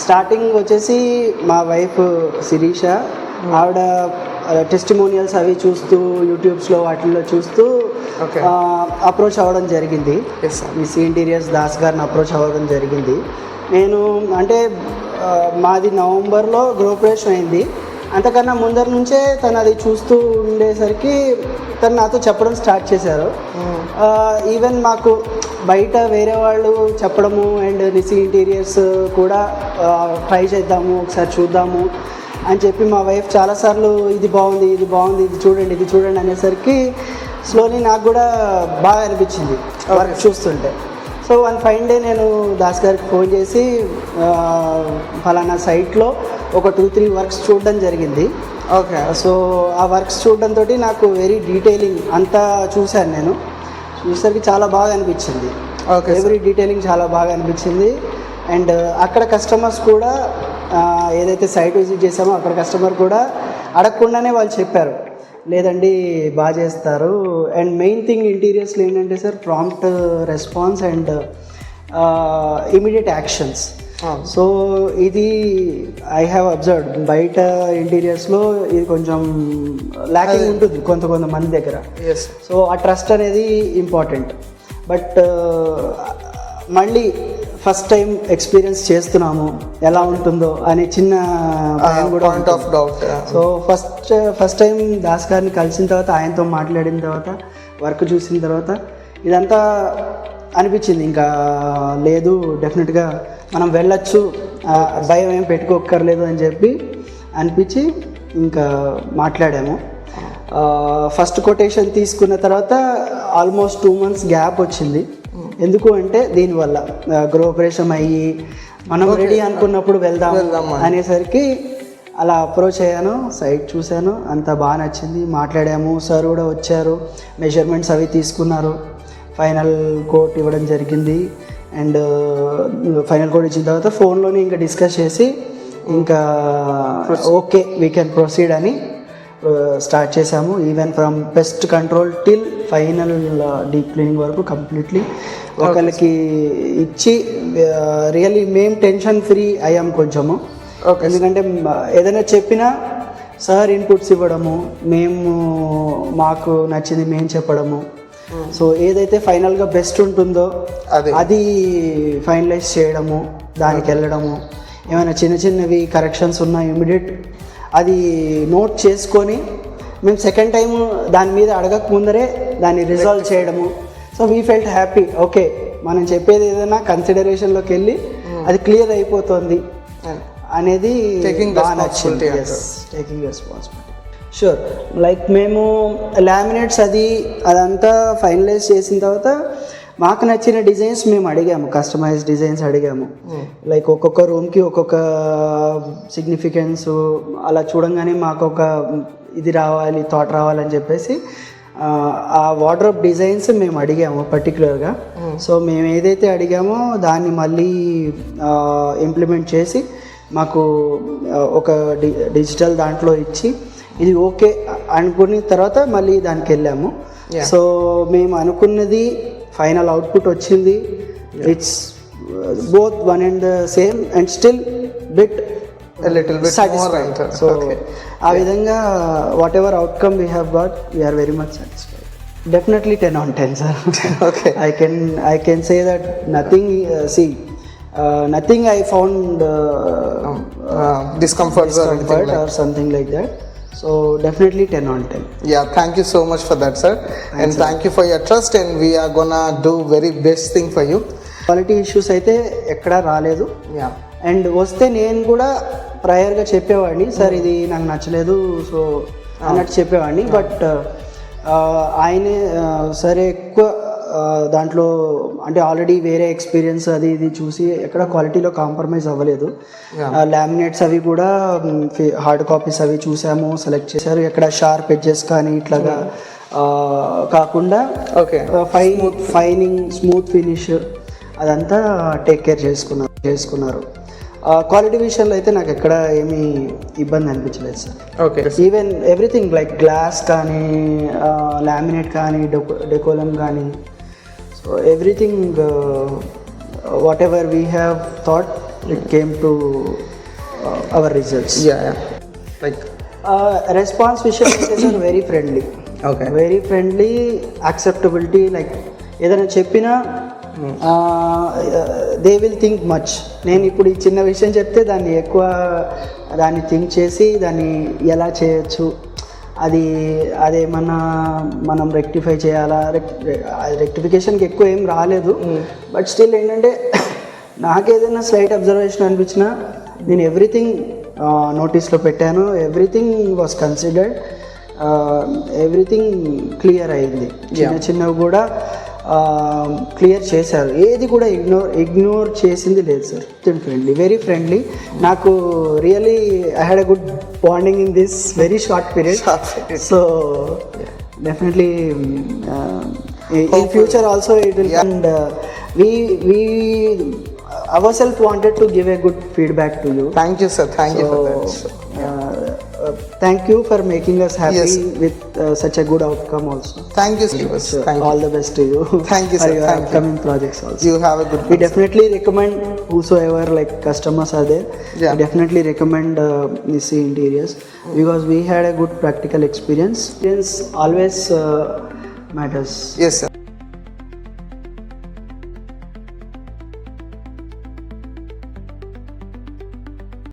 Starting వచ్చేసి మా wife Sirisha, ఆవిడ టెస్టిమోనియల్స్ అవి చూస్తూ యూట్యూబ్స్లో వాటిల్లో చూస్తూ అప్రోచ్ అవ్వడం జరిగింది. మిస్ ఇంటీరియర్స్ దాస్ గారిని అప్రోచ్ అవ్వడం జరిగింది. నేను అంటే మాది నవంబర్లో గృహప్రవేశం అయింది. అంతకన్నా ముందర నుంచే తను అది చూస్తూ ఉండేసరికి తను నాతో చెప్పడం స్టార్ట్ చేశారు. ఈవెన్ మాకు బయట వేరే వాళ్ళు చెప్పడము అండ్ నిసి ఇంటీరియర్స్ కూడా ట్రై చేద్దాము, ఒకసారి చూద్దాము అని చెప్పి మా వైఫ్ చాలాసార్లు ఇది బాగుంది, ఇది బాగుంది, ఇది చూడండి, ఇది చూడండి అనేసరికి స్లోలీ నాకు కూడా బాగా అనిపించింది వర్క్ చూస్తుంటే. సో వన్ ఫైన్ డే నేను దాస్ గారికి ఫోన్ చేసి ఫలానా సైట్లో ఒక 2-3 వర్క్స్ చూడడం జరిగింది. ఓకే. సో ఆ వర్క్స్ చూడడంతో నాకు వెరీ డీటెయిలింగ్ అంతా చూశాను. నేను చూసేసరికి చాలా బాగా అనిపించింది. ఓకే. ఎవ్రీ డీటెయిలింగ్ చాలా బాగా అనిపించింది. అండ్ అక్కడ కస్టమర్స్ కూడా ఏదైతే సైట్ విజిట్ చేసామో అక్కడ కస్టమర్ కూడా అడగకుండానే వాళ్ళు చెప్పారు, లేదండి బాగా చేస్తారు. అండ్ మెయిన్ థింగ్ ఇంటీరియర్స్లో ఏంటంటే sir prompt response and immediate actions. So ఇది ఐ హ్యావ్ అబ్జర్వ్డ్ బయట ఇంటీరియర్స్లో ఇది కొంచెం ల్యాకింగ్ ఉంటుంది కొంతమంది దగ్గర. సో ఆ ట్రస్ట్ అనేది ఇంపార్టెంట్. బట్ మళ్ళీ ఫస్ట్ టైం ఎక్స్పీరియన్స్ చేస్తున్నాము, ఎలా ఉంటుందో అనే చిన్న భయం కూడా point of doubt. So first time Das గారిని కలిసిన తర్వాత, ఆయనతో మాట్లాడిన తర్వాత, వర్క్ చూసిన తర్వాత ఇదంతా అనిపించింది, ఇంకా లేదు డెఫినెట్గా మనం వెళ్ళొచ్చు, భయం ఏం పెట్టుకోక్కర్లేదు అని చెప్పి అనిపించి ఇంకా మాట్లాడాము. ఫస్ట్ కొటేషన్ తీసుకున్న తర్వాత ఆల్మోస్ట్ 2 months గ్యాప్ వచ్చింది. ఎందుకు అంటే దీనివల్ల గృహప్రవేశం అయ్యి మనం రెడీ అనుకున్నప్పుడు వెళ్దాం అనేసరికి అలా అప్రోచ్ అయ్యాను, సైట్ చూశాను, అంతా బాగా నచ్చింది, మాట్లాడాము. సార్ కూడా వచ్చారు, మెజర్మెంట్స్ అవి తీసుకున్నారు, ఫైనల్ కోట్ ఇవ్వడం జరిగింది. అండ్ ఫైనల్ కోట్ ఇచ్చిన తర్వాత ఫోన్లోనే ఇంకా డిస్కస్ చేసి ఇంకా ఓకే వీ కెన్ ప్రొసీడ్ అని స్టార్ట్ చేసాము. Even from pest control till final deep cleaning వరకు కంప్లీట్లీ ఒకళ్ళకి ఇచ్చి రియల్లీ మేము టెన్షన్ ఫ్రీ అయ్యాము కొంచెము. ఎందుకంటే ఏదైనా చెప్పినా సార్ ఇన్పుట్స్ ఇవ్వడము, మేము మాకు నచ్చింది మేము చెప్పడము. సో ఏదైతే ఫైనల్గా బెస్ట్ ఉంటుందో అది ఫైనలైజ్ చేయడము, దానికి వెళ్ళడము. ఏమైనా చిన్నవి కరెక్షన్స్ ఉన్నా ఇమీడియట్ అది నోట్ చేసుకొని మేము సెకండ్ టైం దాని మీద అడగక ముందరే దాన్ని రిజాల్వ్ చేయడము. So we felt happy, okay మనం చెప్పేది ఏదైనా కన్సిడరేషన్లోకి వెళ్ళి అది క్లియర్ అయిపోతుంది అనేది బాగా నచ్చింది. Taking responsibility. షూర్. లైక్ మేము లామినేట్స్ అదంతా ఫైనలైజ్ చేసిన తర్వాత మాకు నచ్చిన డిజైన్స్ మేము అడిగాము, కస్టమైజ్ డిజైన్స్ అడిగాము. లైక్ ఒక్కొక్క రూమ్కి ఒక్కొక్క సిగ్నిఫికెన్స్, అలా చూడంగానే మాకు ఒక ఇది రావాలి, థాట్ రావాలని చెప్పేసి ఆ వార్డ్రోబ్ డిజైన్స్ మేము అడిగాము పర్టికులర్గా. సో మేము ఏదైతే అడిగామో దాన్ని మళ్ళీ ఇంప్లిమెంట్ చేసి మాకు ఒక డిజిటల్ దాంట్లో ఇచ్చి ఇది ఓకే అనుకున్న తర్వాత మళ్ళీ దానికి వెళ్ళాము. సో మేము అనుకున్నది ఫైనల్ అవుట్పుట్ వచ్చింది. It's both one and same and still bit satisfied. So ఆ విధంగా whatever outcome we have got, we're very much satisfied. Definitely 10 on 10 sir. Okay. I can say that nothing nothing I found discomfort or something like that. So definitely 10 on 10. Yeah, thank you so much for that, sir. And thank you for your trust, and we are gonna do very best thing for you. Quality issues అయితే ఎక్కడా రాలేదు. And వస్తే నేను కూడా ప్రయర్గా చెప్పేవాడిని, sir ఇది నాకు నచ్చలేదు సో అన్నట్టు చెప్పేవాడిని. బట్ ఆయనే సరే ఎక్కువ దాంట్లో అంటే ఆల్రెడీ వేరే ఎక్స్పీరియన్స్ అది ఇది చూసి ఎక్కడ క్వాలిటీలో కాంప్రమైజ్ అవ్వలేదు. లామినేట్స్ అవి కూడా హార్డ్ కాపీస్ అవి చూసాము, సెలెక్ట్ చేశారు. ఎక్కడ షార్ప్ ఎడ్జెస్ కానీ ఇట్లాగా కాకుండా ఫైనింగ్, స్మూత్ ఫినిష్ అదంతా టేక్ కేర్ చేసుకున్నారు. క్వాలిటీ విషయంలో అయితే నాకు ఎక్కడ ఏమీ ఇబ్బంది అనిపించలేదు sir. Okay. Even everything like glass కానీ, లామినేట్ కానీ, డెకోలం కానీ, so everything what ever we have thought it came to our results. Yeah. Like, Response విషయం అయితే sir very friendly, okay. Very friendly, acceptability. Like ఏదైనా చెప్పినా దే విల్ థింక్ మచ్. నేను ఇప్పుడు ఈ చిన్న విషయం చెప్తే దాన్ని ఎక్కువ దాన్ని థింక్ చేసి దాన్ని ఎలా చేయొచ్చు, అదేమన్నా మనం రెక్టిఫై చేయాలా, రెక్టిఫికేషన్కి ఎక్కువ ఏం రాలేదు. బట్ స్టిల్ ఏంటంటే నాకు ఏదైనా స్లైట్ అబ్జర్వేషన్ అనిపించినా నేను ఎవ్రీథింగ్ నోటీస్లో పెట్టాను. Everything was considered, everything clear అయింది. చిన్నవి కూడా క్లియర్ చేశారు, ఏది కూడా ఇగ్నోర్ చేసింది లేదు సార్. Friendly, very friendly. నాకు really I had a good bonding in this very short period. So definitely in future also it will. And we ourselves wanted to give a good feedback to you. Thank you, sir. Thank you for that. Thank you for making us happy. Yes. With such a good outcome also. Thank you, sir. Thank All you. the best to you. Thank you, for sir. your Thank you. upcoming projects also. You have a good We definitely recommend whosoever like customers are there. Yeah. We definitely recommend Nissi Interiors because we had a good practical experience. Experience always matters. Yes, sir.